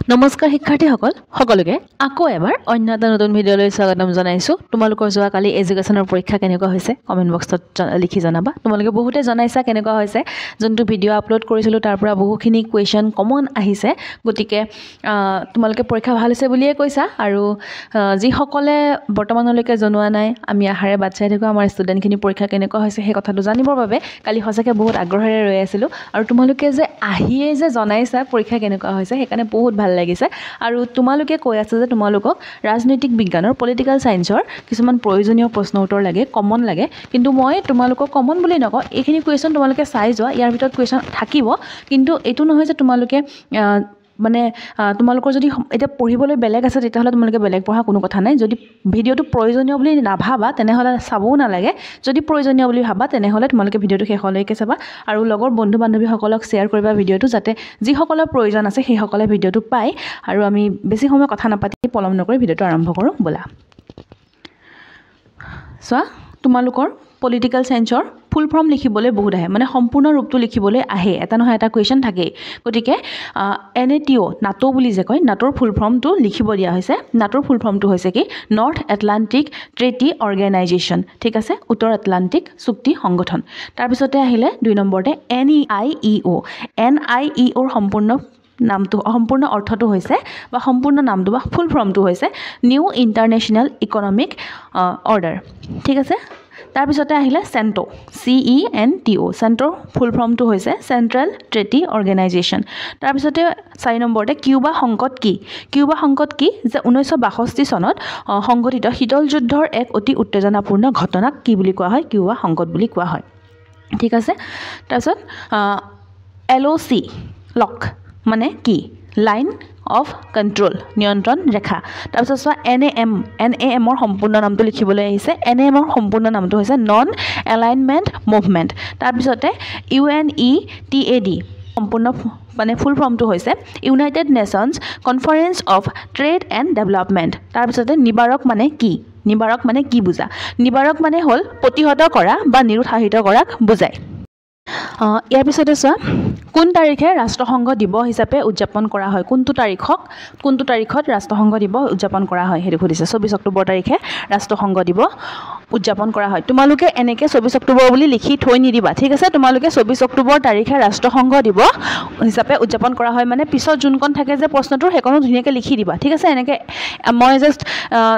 নমস্কাৰ শিক্ষাৰ্থীসকল সকলোকে আকৌ এবাৰ অন্য এটা নতুন ভিডিঅ'লৈ স্বাগতম জনাইছোঁ। তোমালোকৰ যোৱাকালি এডুকেশ্যনৰ পৰীক্ষা কেনেকুৱা হৈছে কমেণ্ট বক্সত লিখি জনাবা। তোমালোকে বহুতে জনাইছা কেনেকুৱা হৈছে। যোনটো ভিডিঅ' আপলোড কৰিছিলোঁ তাৰ পৰা বহুখিনি কুৱেশ্যন কমন আহিছে, গতিকে তোমালোকে পৰীক্ষা ভাল হৈছে বুলিয়ে কৈছা। আৰু যিসকলে বৰ্তমানলৈকে জনোৱা নাই, আমি আহাৰে বাট চাই থাকোঁ আমাৰ ষ্টুডেণ্টখিনি পৰীক্ষা কেনেকুৱা হৈছে সেই কথাটো জানিবৰ বাবে কালি সঁচাকৈ বহুত আগ্ৰহেৰে ৰৈ আছিলোঁ। আৰু তোমালোকে যে আহিয়েই যে জনাইছা পৰীক্ষা কেনেকুৱা হৈছে সেইকাৰণে বহুত ভাল লাগিছে। আৰু তোমালোকে কৈ আছে যে তোমালোকক ৰাজনৈতিক বিজ্ঞানৰ পলিটিকেল ছায়েন্সৰ কিছুমান প্ৰয়োজনীয় প্ৰশ্ন উত্তৰ লাগে, কমন লাগে। কিন্তু মই তোমালোকক কমন বুলি নকওঁ, এইখিনি কুৱেশ্যন তোমালোকে চাই যোৱা, ইয়াৰ ভিতৰত কুৱেশ্যন থাকিব। কিন্তু এইটো নহয় যে তোমালোকে তোমালোকৰ যদি এতিয়া পঢ়িবলৈ বেলেগ আছে তেতিয়াহ'লে তোমালোকে বেলেগ পঢ়া কোনো কথা নাই। যদি ভিডিঅ'টো প্ৰয়োজনীয় বুলি নাভাবা তেনেহ'লে চাবও নালাগে। যদি প্ৰয়োজনীয় বুলি ভাবা তেনেহ'লে তোমালোকে ভিডিঅ'টো শেষলৈকে চাবা আৰু লগৰ বন্ধু বান্ধৱীসকলক শ্বেয়াৰ কৰিবা ভিডিঅ'টো, যাতে যিসকলৰ প্ৰয়োজন আছে সেইসকলে ভিডিঅ'টো পায়। আৰু আমি বেছি সময় কথা নাপাতি পলম নকৰি ভিডিঅ'টো আৰম্ভ কৰোঁ ব'লা। চোৱা, তোমালোকৰ পলিটিকেল ছায়েন্সৰ ফুল ফৰ্ম লিখিবলৈ বহুত আহে, মানে সম্পূৰ্ণ ৰূপটো লিখিবলৈ আহে, এটা নহয় এটা কুৱেশ্যন থাকেই। গতিকে NATO নাটো বুলি যে কয়, নাটোৰ ফুল ফৰ্মটো লিখিব দিয়া হৈছে। নাটোৰ ফুল ফৰ্মটো হৈছে কি? নৰ্থ এটলাণ্টিক ট্ৰেটি অৰ্গেনাইজেশ্যন, ঠিক আছে, উত্তৰ আটলাণ্টিক চুক্তি সংগঠন। তাৰপিছতে আহিলে 2 নম্বৰতে NIEO সম্পূৰ্ণ অৰ্থটো হৈছে বা সম্পূৰ্ণ নামটো বা ফুল ফৰ্মটো হৈছে নিউ ইণ্টাৰনেশ্যনেল ইকনমিক অৰ্ডাৰ, ঠিক আছে। তাৰপিছতে আহিলে CENTO, CENTO, চেণ্টৰ ফুল ফৰ্মটো হৈছে চেণ্ট্ৰেল ট্ৰেটি অৰ্গেনাইজেশ্যন। তাৰপিছতে 4 নম্বৰতে কিউবা সংকট কি? কিউবা সংকট কি? যে 1962 চনত সংঘটিত শীতল যুদ্ধৰ এক অতি উত্তেজনাপূৰ্ণ ঘটনাক কি বুলি কোৱা হয়? কিউবা সংকট বুলি কোৱা হয়, ঠিক আছে। তাৰপিছত LOC লক মানে কি? লাইন অফ কণ্ট্ৰল, নিয়ন্ত্ৰণ ৰেখা। তাৰপিছত চোৱা NAMৰ সম্পূৰ্ণ নামটো লিখিবলৈ আহিছে। NAMৰ সম্পূৰ্ণ নামটো হৈছে নন এলাইনমেণ্ট মুভমেণ্ট। তাৰপিছতে UNETAD সম্পূৰ্ণ মানে ফুল ফৰ্মটো হৈছে United nations conference of trade and development. তাৰপিছতে নিবাৰক মানে কি? নিবাৰক মানে কি বুজা? নিবাৰক মানে হ'ল প্ৰতিহত কৰা বা নিৰুৎসাহিত কৰাক বুজায়। ইয়াৰ পিছতে চোৱা, কোন তাৰিখে ৰাষ্ট্ৰসংঘ দিৱস হিচাপে উদযাপন কৰা হয়? কোনটো তাৰিখত ৰাষ্ট্ৰসংঘ দিৱস উদযাপন কৰা হয় সেইটো সুধিছে। 24 অক্টোবৰ তাৰিখে ৰাষ্ট্ৰসংঘ দিৱস উদযাপন কৰা হয়। তোমালোকে এনেকৈ 24 অক্টোবৰ বুলি লিখি থৈ নিদিবা, ঠিক আছে। তোমালোকে 24 অক্টোবৰ তাৰিখে ৰাষ্ট্ৰসংঘ দিৱস হিচাপে উদযাপন কৰা হয় মানে পিছত যোনকণ থাকে যে প্ৰশ্নটোৰ সেইকণো ধুনীয়াকৈ লিখি দিবা, ঠিক আছে। এনেকৈ মই জাষ্ট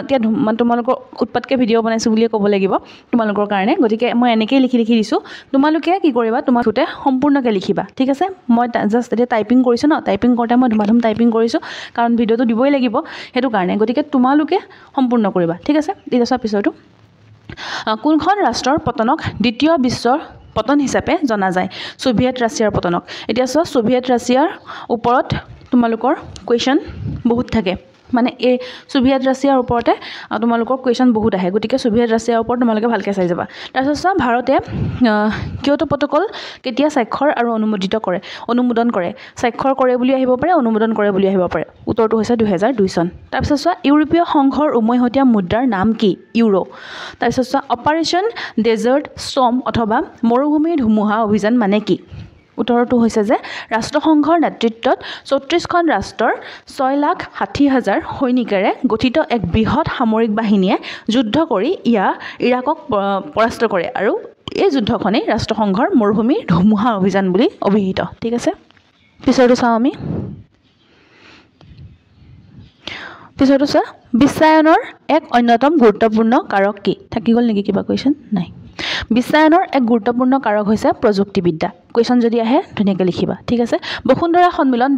এতিয়া তোমালোকৰ উৎপাতকৈ ভিডিঅ' বনাইছোঁ বুলিয়ে ক'ব লাগিব তোমালোকৰ কাৰণে, গতিকে মই এনেকৈয়ে লিখি দিছোঁ। তোমালোকে কি কৰিবা? তোমালোকে সম্পূৰ্ণকৈ লিখিবা, ঠিক আছে। মই জাষ্ট এতিয়া টাইপিং কৰিছোঁ ন, টাইপিং কৰোঁতে মই ধুমাধুম টাইপিং কৰিছোঁ কাৰণ ভিডিঅ'টো দিবই লাগিব সেইটো কাৰণে। গতিকে তোমালোকে সম্পূৰ্ণ কৰিবা, ঠিক আছে। এতিয়া চোৱা পিছৰটো, কোনখন ৰাষ্ট্ৰৰ পতনক দ্বিতীয় বিশ্বৰ পতন হিচাপে জনা যায়? ছোভিয়েট ৰাছিয়াৰ পতনক। এতিয়া চোৱা, ছোভিয়েট ৰাছিয়াৰ ওপৰত তোমালোকৰ কুৱেশ্যন বহুত থাকে, মানে এই ছোভিয়েট ৰাছিয়াৰ ওপৰতে তোমালোকৰ কুৱেশ্যন বহুত আহে, গতিকে ছোভিয়েট ৰাছিয়াৰ ওপৰত তোমালোকে ভালকৈ চাই যাবা। তাৰপিছত চোৱা, ভাৰতে কিয়োটো প্ৰট'কল কেতিয়া স্বাক্ষৰ আৰু অনুমোদন কৰে? স্বাক্ষৰ কৰে বুলি আহিব পাৰে, অনুমোদন কৰে বুলি আহিব পাৰে। উত্তৰটো হৈছে 2002 চন। তাৰপিছত চোৱা, ইউৰোপীয় সংঘৰ উমৈহতীয়া মুদ্ৰাৰ নাম কি? ইউৰো। তাৰপিছত চোৱা, অপাৰেশ্যন ডেজাৰ্ট ষ্টৰ্ম অথবা মৰুভূমিৰ ধুমুহা অভিযান মানে কি? উত্তৰটো হৈছে যে ৰাষ্ট্ৰসংঘৰ নেতৃত্বত 34খন ৰাষ্ট্ৰৰ 6,60,000 সৈনিকেৰে গঠিত এক বৃহৎ সামৰিক বাহিনীয়ে যুদ্ধ কৰি ইৰাকক পৰাস্ত কৰে আৰু এই যুদ্ধখনেই ৰাষ্ট্ৰসংঘৰ মৰুভূমিৰ ধুমুহা অভিযান বুলি অভিহিত, ঠিক আছে। পিছৰটো চাওঁ আমি। পিছৰটো চোৱা, বিশ্বায়নৰ এক অন্যতম গুৰুত্বপূৰ্ণ কাৰক কি? থাকি গ'ল নেকি কিবা কুৱেশ্যন? নাই। বিশ্বায়নৰ এক গুৰুত্বপূৰ্ণ কাৰক হৈছে প্ৰযুক্তিবিদ্যা। কুৱেশ্যন যদি আহে ধুনীয়াকৈ লিখিবা, ঠিক আছে। বসুন্ধৰা সন্মিলন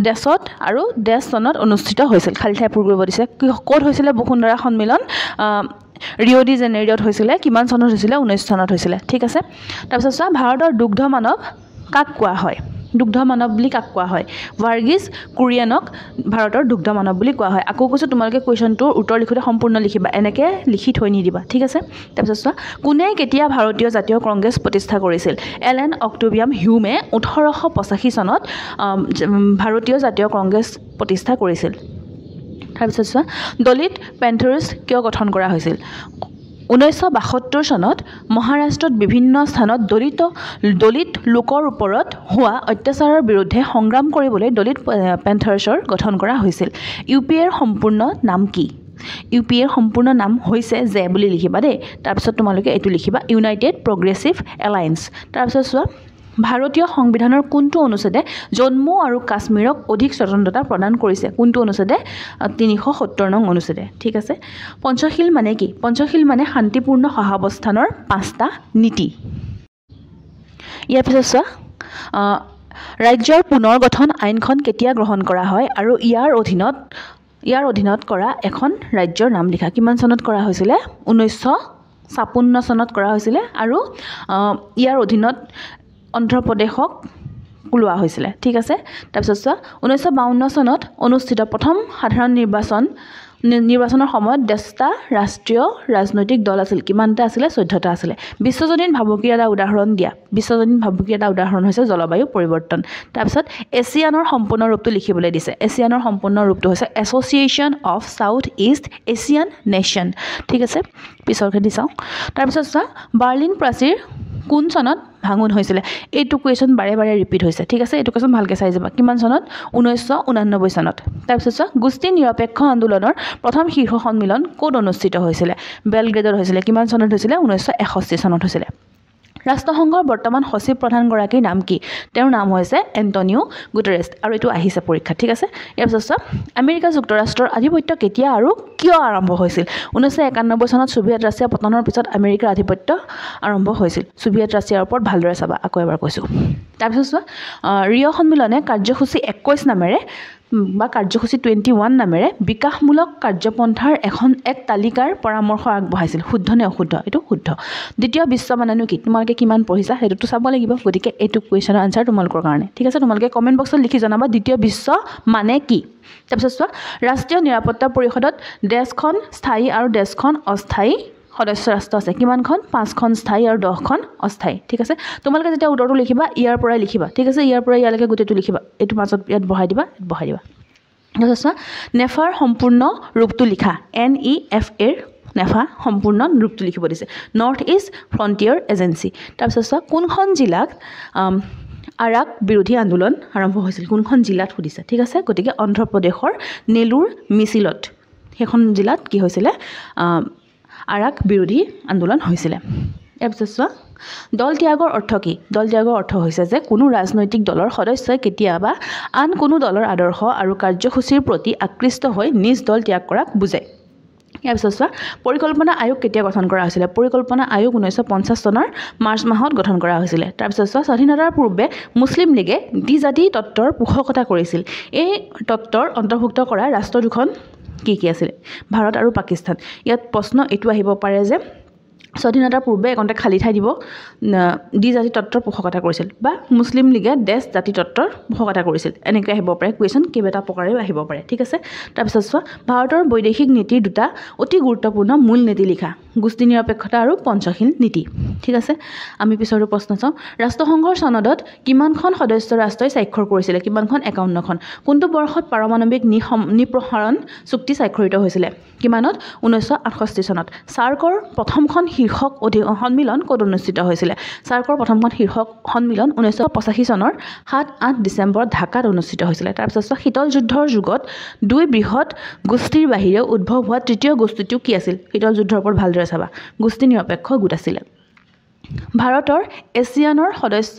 দেশত আৰু দেশ চনত অনুষ্ঠিত হৈছিল। খালী ঠাই পূৰ কৰিব দিছে। ক'ত হৈছিলে বসুন্ধৰা সন্মিলন? ৰিঅ' ডি জেনেৰিঅ'ত হৈছিলে। কিমান চনত হৈছিলে? 19 চনত হৈছিলে, ঠিক আছে। তাৰপিছত চোৱা, ভাৰতৰ দুগ্ধ মানৱ কাক কোৱা হয়? দুগ্ধ মানৱ বুলি কাক কোৱা হয়? ভাৰ্গিছ কুৰিয়েনক ভাৰতৰ দুগ্ধ মানৱ বুলি কোৱা হয়। আকৌ কৈছোঁ তোমালোকে কুৱেশ্যনটোৰ উত্তৰ লিখোঁতে সম্পূৰ্ণ লিখিবা, এনেকৈ লিখি থৈ নিদিবা, ঠিক আছে। তাৰপিছত চোৱা, কোনে কেতিয়া ভাৰতীয় জাতীয় কংগ্ৰেছ প্ৰতিষ্ঠা কৰিছিল? এলেন অক্টেভিয়ান হিউমে 1885 চনত ভাৰতীয় জাতীয় কংগ্ৰেছ প্ৰতিষ্ঠা কৰিছিল। তাৰপিছত চোৱা, দলিত পেন্থাৰ্ছ কিয় গঠন কৰা হৈছিল? 1972 চনত মহাৰাষ্ট্ৰত বিভিন্ন স্থানত দলিত লোকৰ ওপৰত হোৱা অত্যাচাৰৰ বিৰুদ্ধে সংগ্ৰাম কৰিবলৈ দলিত পেন্থাৰ্ছৰ গঠন কৰা হৈছিল। UPAৰ সম্পূৰ্ণ নাম কি? UPAৰ সম্পূৰ্ণ নাম হৈছে জে বুলি লিখিবা দেই। তাৰপিছত তোমালোকে এইটো লিখিবা ইউনাইটেড প্ৰগ্ৰেছিভ এলায়েন্স। তাৰপিছত চোৱা ভাৰতীয় সংবিধানৰ কোনটো অনুচ্ছেদে জম্মু আৰু কাশ্মীৰক অধিক স্বতন্ত্ৰতা প্ৰদান কৰিছে? কোনটো অনুচ্ছেদে? 370 নং অনুচ্ছেদে। ঠিক আছে। পঞ্চশীল মানে কি? পঞ্চশীল মানে শান্তিপূৰ্ণ সহাৱস্থানৰ 5টা নীতি। ইয়াৰ পিছত চোৱা ৰাজ্যৰ পুনৰ গঠন আইনখন কেতিয়া গ্ৰহণ কৰা হয় আৰু ইয়াৰ অধীনত কৰা এখন ৰাজ্যৰ নাম লিখা। কিমান চনত কৰা হৈছিলে? 1956 চনত কৰা হৈছিলে আৰু ইয়াৰ অধীনত অন্ধ্ৰপ্ৰদেশক লোৱা হৈছিলে। ঠিক আছে। তাৰপিছত চোৱা 1952 চনত অনুষ্ঠিত প্ৰথম সাধাৰণ নিৰ্বাচনৰ সময়ত 10টা ৰাষ্ট্ৰীয় ৰাজনৈতিক দল আছিল। কিমানটা আছিলে? 14টা আছিলে। বিশ্বজনীন ভাবুকিৰ এটা উদাহৰণ দিয়া। বিশ্বজনীন ভাবুকিৰ এটা উদাহৰণ হৈছে জলবায়ু পৰিৱৰ্তন। তাৰপিছত এছিয়ানৰ সম্পূৰ্ণ ৰূপটো লিখিবলৈ দিছে। এছিয়ানৰ সম্পূৰ্ণ ৰূপটো হৈছে association of south east Asian nation. ঠিক আছে। পিছৰখিনি চাওঁ। তাৰপিছত চোৱা বাৰ্লিন প্ৰাচীৰ কোন চনত ভাঙোন হৈছিলে? এইটো কুৱেশ্যন বাৰে বাৰে ৰিপিট হৈছে। ঠিক আছে। এইটো কুৱেশ্যন ভালকৈ চাই যাবা। কিমান চনত? 1989 চনত। তাৰপিছত চোৱা গোষ্ঠী নিৰপেক্ষ আন্দোলনৰ প্ৰথম শীৰ্ষ সন্মিলন ক'ত অনুষ্ঠিত হৈছিলে? বেলগ্ৰেডত হৈছিলে। কিমান চনত হৈছিলে? 1961 চনত হৈছিলে। ৰাষ্ট্ৰসংঘৰ বৰ্তমান সচিব প্ৰধানগৰাকীৰ নাম কি? তেওঁৰ নাম হৈছে এণ্টনিও গুটেৰেছ আৰু এইটো আহিছে পৰীক্ষাত। ঠিক আছে। ইয়াৰ পিছত চোৱা আমেৰিকা যুক্তৰাষ্ট্ৰৰ আধিপত্য কেতিয়া আৰু কিয় আৰম্ভ হৈছিল? 1991 চনত ছোভিয়েট ৰাছিয়া পতনৰ পিছত আমেৰিকাৰ আধিপত্য আৰম্ভ হৈছিল। ছোভিয়েট ৰাছিয়াৰ ওপৰত ভালদৰে চাবা। আকৌ এবাৰ কৈছোঁ। তাৰপিছত চোৱা ৰিঅ' সন্মিলনে কাৰ্যসূচী 21 নামেৰে বা কাৰ্যসূচী 21 নামেৰে বিকাশমূলক কাৰ্যপন্থাৰ এক তালিকাৰ পৰামৰ্শ আগবঢ়াইছিল। শুদ্ধ নে অশুদ্ধ? এইটো শুদ্ধ। দ্বিতীয় বিশ্ব মানেনো কি? তোমালোকে কিমান পঢ়িছা সেইটোতো চাব লাগিব। গতিকে এইটো কুৱেশ্যনৰ আনচাৰ তোমালোকৰ কাৰণে। ঠিক আছে। তোমালোকে কমেণ্ট বক্সত লিখি জনাবা দ্বিতীয় বিশ্ব মানে কি। তাৰপিছত চোৱা ৰাষ্ট্ৰীয় নিৰাপত্তা পৰিষদত দেশখন স্থায়ী আৰু দেশখন অস্থায়ী সদস্য ৰাষ্ট্ৰ আছে। কিমানখন? 5খন স্থায়ী আৰু 10খন অস্থায়ী। ঠিক আছে। তোমালোকে যেতিয়া উত্তৰটো লিখিবা ইয়াৰ পৰাই লিখিবা। ঠিক আছে। ইয়াৰ পৰা ইয়ালৈকে গোটেইটো লিখিবা। এইটো মাজত ইয়াত বহাই দিবা। তাৰপিছত চোৱা নেফাৰ সম্পূৰ্ণ ৰূপটো লিখা। NEFAৰ নেফা সম্পূৰ্ণ ৰূপটো লিখিব দিছে। North east frontier agency. তাৰপিছত চোৱা কোনখন জিলাত আৰাক বিৰোধী আন্দোলন আৰম্ভ হৈছিল? কোনখন জিলাত সুধিছে। ঠিক আছে। গতিকে অন্ধ্ৰপ্ৰদেশৰ নেলুৰ মিছিলত সেইখন জিলাত কি হৈছিলে? আৰাক বিৰোধী আন্দোলন হৈছিলে। ইয়াৰ পিছত চোৱা দল ত্যাগৰ অৰ্থ কি? দল ত্যাগৰ অৰ্থ হৈছে যে কোনো ৰাজনৈতিক দলৰ সদস্যই কেতিয়াবা আন কোনো দলৰ আদৰ্শ আৰু কাৰ্যসূচীৰ প্ৰতি আকৃষ্ট হৈ নিজ দল ত্যাগ কৰাক বুজায়। ইয়াৰ পিছত চোৱা পৰিকল্পনা আয়োগ কেতিয়া গঠন কৰা হৈছিলে? পৰিকল্পনা আয়োগ 1950 চনৰ মাৰ্চ মাহত গঠন কৰা হৈছিলে। তাৰপিছত চোৱা স্বাধীনতাৰ পূৰ্বে মুছলিম লীগে দ্বিজাতি তত্ত্বৰ পোষকতা কৰিছিল। এই তত্ত্বৰ অন্তৰ্ভুক্ত কৰা ৰাষ্ট্ৰ দুখন কি আছিলে? ভাৰত আৰু পাকিস্তান। ইয়াত প্ৰশ্ন এইটো আহিব পাৰে যে স্বাধীনতাৰ পূৰ্বে একোটা খালী ঠাই দিব দ্বিজাতি তত্ত্বৰ পোষকতা কৰিছিল বা মুছলিম লীগে দেশ জাতি তত্ত্বৰ পোষকতা কৰিছিল। এনেকৈ আহিব পাৰে কুৱেশ্যন। কেইবাটা প্ৰকাৰেও আহিব পাৰে। ঠিক আছে। তাৰপিছত চোৱা ভাৰতৰ বৈদেশিক নীতিৰ দুটা অতি গুৰুত্বপূৰ্ণ মূল নীতি লিখা। গোষ্ঠী নিৰপেক্ষতা আৰু পঞ্চশীল নীতি। ঠিক আছে। আমি পিছৰটো প্ৰশ্ন চাওঁ। ৰাষ্ট্ৰসংঘৰ চনদত কিমানখন সদস্য ৰাষ্ট্ৰই স্বাক্ষৰ কৰিছিলে? কিমানখন? 51খন। কোনটো বৰ্ষত পাৰমাণৱিক নিঃপ্ৰসাৰণ চুক্তি স্বাক্ষৰিত হৈছিলে? কিমানত? 1968 চনত। ছাৰ্কৰ প্ৰথমখন শীৰ্ষক সন্মিলন ক'ত অনুষ্ঠিত হৈছিলে? ছাৰ্কৰ প্ৰথমখন শীৰ্ষক সন্মিলন 1985 চনৰ 7-8 ডিচেম্বৰত ঢাকাত অনুষ্ঠিত হৈছিলে। তাৰপিছত শীতল যুদ্ধৰ যুগত দুই বৃহৎ গোষ্ঠীৰ বাহিৰেও উদ্ভৱ হোৱা তৃতীয় গোষ্ঠীটো কি আছিল? শীতল যুদ্ধৰ ওপৰত ভালদৰে চাবা। গোষ্ঠী নিৰপেক্ষ গোট আছিলে। ভাৰতৰ এছিয়ানৰ সদস্য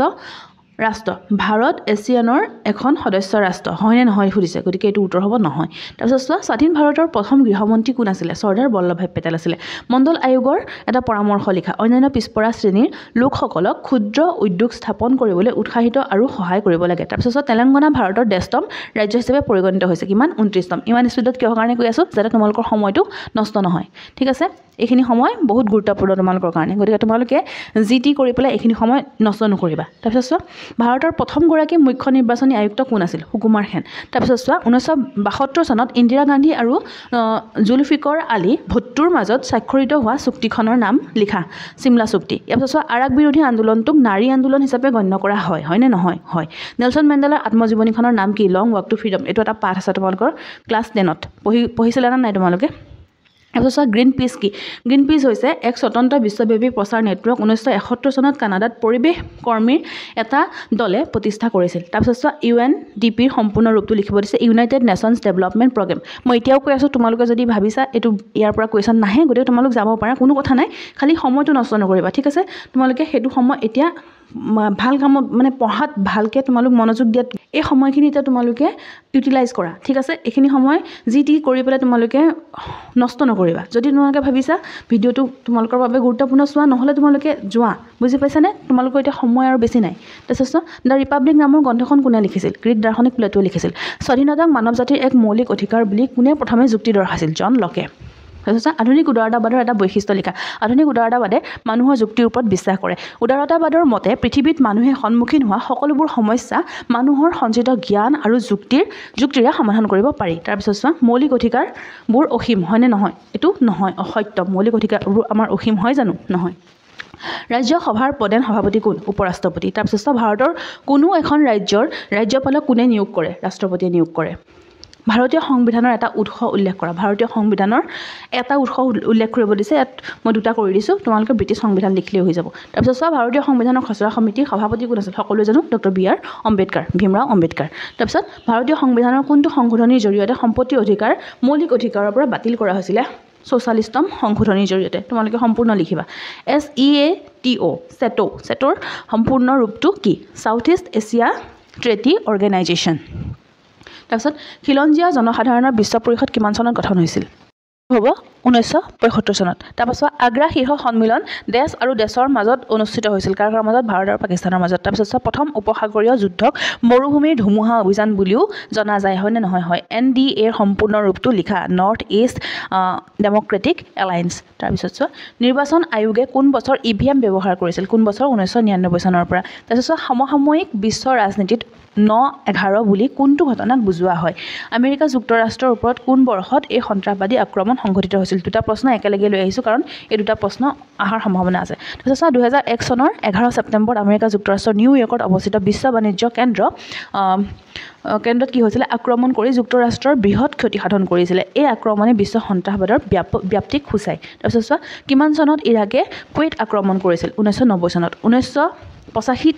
ৰাষ্ট্ৰ। ভাৰত এছিয়ানৰ এখন সদস্য ৰাষ্ট্ৰ হয়নে নহয় সুধিছে। গতিকে এইটো উত্তৰ হ'ব নহয়। তাৰপিছত চোৱা স্বাধীন ভাৰতৰ প্ৰথম গৃহমন্ত্ৰী কোন আছিলে? চৰ্দাৰ বল্লভভাই পেটেল আছিলে। মণ্ডল আয়োগৰ এটা পৰামৰ্শ লিখা। অন্যান্য পিছপৰা শ্ৰেণীৰ লোকসকলক ক্ষুদ্ৰ উদ্যোগ স্থাপন কৰিবলৈ উৎসাহিত আৰু সহায় কৰিব লাগে। তাৰপিছত চোৱা তেলেংগানা ভাৰতৰ 10তম ৰাজ্য হিচাপে পৰিগণিত হৈছে। কিমান? 29তম। ইমান স্পীডত কিহৰ কাৰণে কৈ আছোঁ? যাতে তোমালোকৰ সময়টো নষ্ট নহয়। ঠিক আছে। এইখিনি সময় বহুত গুৰুত্বপূৰ্ণ তোমালোকৰ কাৰণে। গতিকে তোমালোকে GT কৰি পেলাই এইখিনি সময় নষ্ট নকৰিবা। তাৰপিছত চোৱা ভাৰতৰ প্ৰথমগৰাকী মুখ্য নিৰ্বাচনী আয়ুক্ত কোন আছিল? সুকুমাৰ সেন। তাৰপিছত চোৱা 1972 চনত ইন্দিৰা গান্ধী আৰু জুলফিকৰ আলী ভুট্টোৰ মাজত স্বাক্ষৰিত হোৱা চুক্তিখনৰ নাম লিখা। চিমলা চুক্তি। ইয়াৰ পিছত চোৱা আৰাক বিৰোধী আন্দোলনটোক নাৰী আন্দোলন হিচাপে গণ্য কৰা হয়নে নহয়? হয়। নেলছন মেণ্ডেলাৰ আত্মজীৱনীখনৰ নাম কি? লং ৱাক টু ফ্ৰীডম। এইটো এটা পাঠ আছে তোমালোকৰ ক্লাছ 10ত। পঢ়িছিলা নে নাই তোমালোকে? তাৰপিছত গ্ৰীণ পিচ কি গ্ৰীণ পিচ হৈছে এক স্বতন্ত্ৰ বিশ্বব্যাপী প্ৰচাৰ নেটৱৰ্ক 1971 চনত কানাডাত পৰিৱেশ কৰ্মীৰ এটা দলে প্ৰতিষ্ঠা কৰিছিল তাৰপিছত UNDPৰ সম্পূৰ্ণ ৰূপটো লিখিব দিছে ইউনাইটেড নেশ্যনছ ডেভেলপমেণ্ট প্ৰগ্ৰেম মই এতিয়াও কৈ আছোঁ তোমালোকে যদি ভাবিছা এইটো ইয়াৰ পৰা কুৱেশ্যন নাহে গতিকে তোমালোক যাব পাৰা কোনো কথা নাই খালি সময়টো নষ্ট নকৰিবা ঠিক আছে তোমালোকে সেইটো সময় এতিয়া ভাল কামত মানে পঢ়াত ভালকৈ তোমালোক মনোযোগ দিয়াত এই সময়খিনি এতিয়া তোমালোকে ইউটিলাইজ কৰা ঠিক আছে এইখিনি সময় যি টি কৰি পেলাই তোমালোকে নষ্ট নকৰিবা যদি তোমালোকে ভাবিছা ভিডিঅ'টো তোমালোকৰ বাবে গুৰুত্বপূৰ্ণ চোৱা নহ'লে তোমালোকে যোৱা বুজি পাইছানে তোমালোকৰ এতিয়া সময় আৰু বেছি নাই তাৰপিছত দ্য ৰিপাব্লিক নামৰ গ্ৰন্থখন কোনে লিখিছিল গ্ৰীক দাৰ্শনিক প্লেটোৱে লিখিছিল স্বাধীনতাক মানৱ জাতিৰ এক মৌলিক অধিকাৰ বুলি কোনে প্ৰথমে যুক্তি দৰ্শাইছিল জন লকে তাৰপিছত আধুনিক উদাৰতাবাদৰ এটা বৈশিষ্ট্য লিখা আধুনিক উদাৰতাবাদে মানুহৰ যুক্তিৰ ওপৰত বিশ্বাস কৰে উদাৰতাবাদৰ মতে পৃথিৱীত মানুহে সন্মুখীন হোৱা সকলোবোৰ সমস্যা মানুহৰ সঞ্চিত জ্ঞান আৰু যুক্তিৰে সমাধান কৰিব পাৰি তাৰপিছত মৌলিক অধিকাৰবোৰ অসীম হয়নে নহয় এইটো নহয় অসত্য মৌলিক অধিকাৰবোৰ আমাৰ অসীম হয় জানো নহয় ৰাজ্যসভাৰ প্ৰধান সভাপতি কোন উপৰাষ্ট্ৰপতি তাৰপিছত ভাৰতৰ কোনো এখন ৰাজ্যপালক কোনে নিয়োগ কৰে ৰাষ্ট্ৰপতিয়ে নিয়োগ কৰে ভাৰতীয় সংবিধানৰ এটা উৎস উল্লেখ কৰা ভাৰতীয় সংবিধানৰ এটা উৎস উল্লেখ কৰিব দিছে ইয়াত মই দুটা কৰি দিছোঁ তোমালোকে ব্ৰিটিছ সংবিধান লিখিলেই হৈ যাব তাৰপিছত ভাৰতীয় সংবিধানৰ খচৰা সমিতিৰ সভাপতি কোন আছিল সকলোৱে জানো ডক্টৰ B.R. আম্বেদকাৰ ভীমৰাও আম্বেদকাৰ তাৰপিছত ভাৰতীয় সংবিধানৰ কোনটো সংশোধনীৰ জৰিয়তে সম্পত্তি অধিকাৰ মৌলিক অধিকাৰৰ পৰা বাতিল কৰা হৈছিলে 44তম সংশোধনীৰ জৰিয়তে তোমালোকে সম্পূৰ্ণ লিখিবা SEATO সেটোৰ সম্পূৰ্ণ ৰূপটো কি সাউথ ইষ্ট এছিয়া ট্ৰেটি অৰ্গেনাইজেশ্যন তাৰপিছত খিলঞ্জীয়া জনসাধাৰণৰ বিশ্ব পৰিষদ কিমান চনত গঠন হৈছিল হ'ব 1975 চনত তাৰপিছত আগ্ৰা শীৰ্ষ সন্মিলন দেশ আৰু দেশৰ মাজত অনুষ্ঠিত হৈছিল কাৰ মাজত ভাৰত আৰু পাকিস্তানৰ মাজত তাৰপিছত প্ৰথম উপসাগৰীয় যুদ্ধক মৰুভূমিৰ ধুমুহা অভিযান বুলিও জনা যায় হয়নে নহয় হয় NDAৰ সম্পূৰ্ণ ৰূপটো লিখা নৰ্থ ইষ্ট ডেমক্ৰেটিক এলায়েন্স তাৰপিছত নিৰ্বাচন আয়োগে কোন বছৰ EVM ব্যৱহাৰ কৰিছিল কোন বছৰ 1999 চনৰ পৰা তাৰপিছত সমসাময়িক বিশ্ব ৰাজনীতিত 9/11 বুলি কোনটো ঘটনাক বুজোৱা হয় আমেৰিকা যুক্তৰাষ্ট্ৰৰ ওপৰত কোন বৰ্ষত এই সন্ত্ৰাসবাদী আক্ৰমণ সংঘটিত হৈছিল দুটা প্ৰশ্ন একেলগে লৈ আহিছোঁ কাৰণ এই দুটা প্ৰশ্ন অহাৰ সম্ভাৱনা আছে তাৰপিছত 2001 চনৰ 11 ছেপ্টেম্বৰত আমেৰিকা যুক্তৰাষ্ট্ৰৰ নিউয়ৰ্কত অৱস্থিত বিশ্ব বাণিজ্য কেন্দ্ৰত কি হৈছিলে আক্ৰমণ কৰি যুক্তৰাষ্ট্ৰৰ বৃহৎ ক্ষতি সাধন কৰিছিলে এই আক্ৰমণে বিশ্ব সন্ত্ৰাসবাদৰ ব্যাপ্তিক সূচায় তাৰপিছত কিমান চনত ইৰাকে কুৱেইট আক্ৰমণ কৰিছিল 1990 চনত 1985ত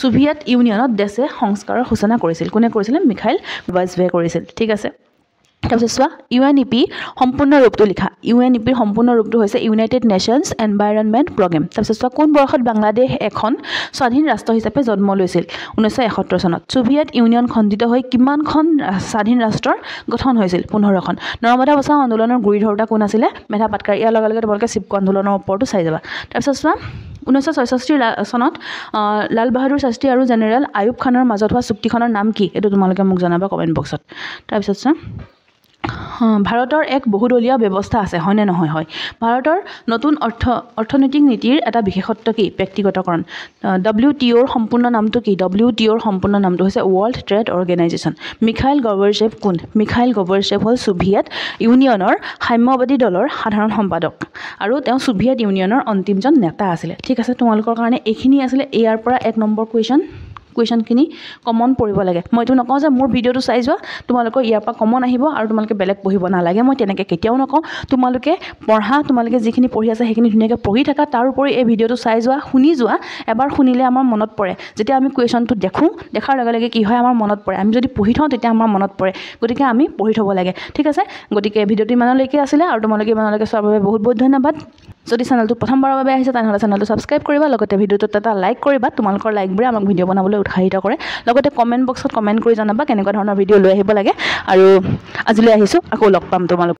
সোভিয়েট ইউনিয়নত দেশে সংস্কাৰৰ সূচনা কৰিছিল কোনে কৰিছিলে মিখাইল গৰ্বাচেভে কৰিছিল ঠিক আছে তাৰপিছত UNEP সম্পূৰ্ণ ৰূপটো লিখা UNEPৰ সম্পূৰ্ণ ৰূপটো হৈছে ইউনাইটেড নেশ্যনছ এনভাইৰনমেণ্ট প্ৰগ্ৰেম তাৰপিছত কোন বৰ্ষত বাংলাদেশ এখন স্বাধীন ৰাষ্ট্ৰ হিচাপে জন্ম লৈছিল 1971 চনত সোভিয়েট ইউনিয়ন খণ্ডিত হৈ কিমানখন স্বাধীন ৰাষ্ট্ৰৰ গঠন হৈছিল 15খন নৰ্মদা বচাও আন্দোলনৰ গুৰি ধৰোঁতা কোন আছিলে মেধা পাটকাৰ ইয়াৰ লগে লগে তোমালোকে চিপকো আন্দোলনৰ ওপৰতো চাই যাবা তাৰপিছত 1966 চনত লাল বাহাদুৰ শাস্ত্ৰী আৰু জেনেৰেল আয়ুব খানৰ মাজত হোৱা চুক্তিখনৰ নাম কি এইটো তোমালোকে মোক জনাবা কমেণ্ট বক্সত তাৰপিছত ভাৰতৰ এক বহুদলীয় ব্যৱস্থা আছে হয়নে নহয় হয় ভাৰতৰ নতুন অৰ্থনৈতিক নীতিৰ এটা বিশেষত্ব কি ব্যক্তিগতকৰণ WTOৰ সম্পূৰ্ণ নামটো কি WTOৰ সম্পূৰ্ণ নামটো হৈছে world trade organisation Mikhail Gorbachev কোন মিখাইল গৰ্বাচেভ হ'ল সোভিয়েট ইউনিয়নৰ সাম্যবাদী দলৰ সাধাৰণ সম্পাদক আৰু তেওঁ সোভিয়েট ইউনিয়নৰ অন্তিমজন নেতা আছিলে ঠিক আছে তোমালোকৰ কাৰণে এইখিনি আছিলে ইয়াৰ পৰা 1 নম্বৰ কুৱেশ্যনখিনি কমন পৰিব লাগে মই এইটো নকওঁ যে মোৰ ভিডিঅ'টো চাই যোৱা তোমালোকৰ ইয়াৰ পৰা কমন আহিব আৰু তোমালোকে বেলেগ পঢ়িব নালাগে মই তেনেকৈ কেতিয়াও নকওঁ তোমালোকে পঢ়া তোমালোকে যিখিনি পঢ়ি আছে সেইখিনি ধুনীয়াকৈ পঢ়ি থাকা তাৰ উপৰি এই ভিডিঅ'টো চাই যোৱা শুনি যোৱা এবাৰ শুনিলে আমাৰ মনত পৰে যেতিয়া আমি কুৱেশ্যনটো দেখাৰ লগে লগে কি হয় আমাৰ মনত পৰে আমি যদি পঢ়ি থওঁ তেতিয়া আমাৰ মনত পৰে গতিকে আমি পঢ়ি থ'ব লাগে ঠিক আছে গতিকে ভিডিঅ'টো ইমানলৈকে আছিলে আৰু তোমালোকে ইমানলৈকে চোৱাৰ বাবে বহুত বহুত ধন্যবাদ যদি চেনেলটো প্ৰথমবাৰৰ বাবে আহিছে তেনেহ'লে চেনেলটো ছাবস্ক্ৰাইব কৰিবা লগতে ভিডিঅ'টোত এটা লাইক কৰিবা তোমালোকৰ লাইকবোৰে আমাক ভিডিঅ' বনাবলৈ উৎসাহিত কৰে লগতে কমেণ্ট বক্সত কমেণ্ট কৰি জনাবা কেনেকুৱা ধৰণৰ ভিডিঅ' লৈ আহিব লাগে আৰু আজিলৈ আহিছোঁ আকৌ লগ পাম তোমালোক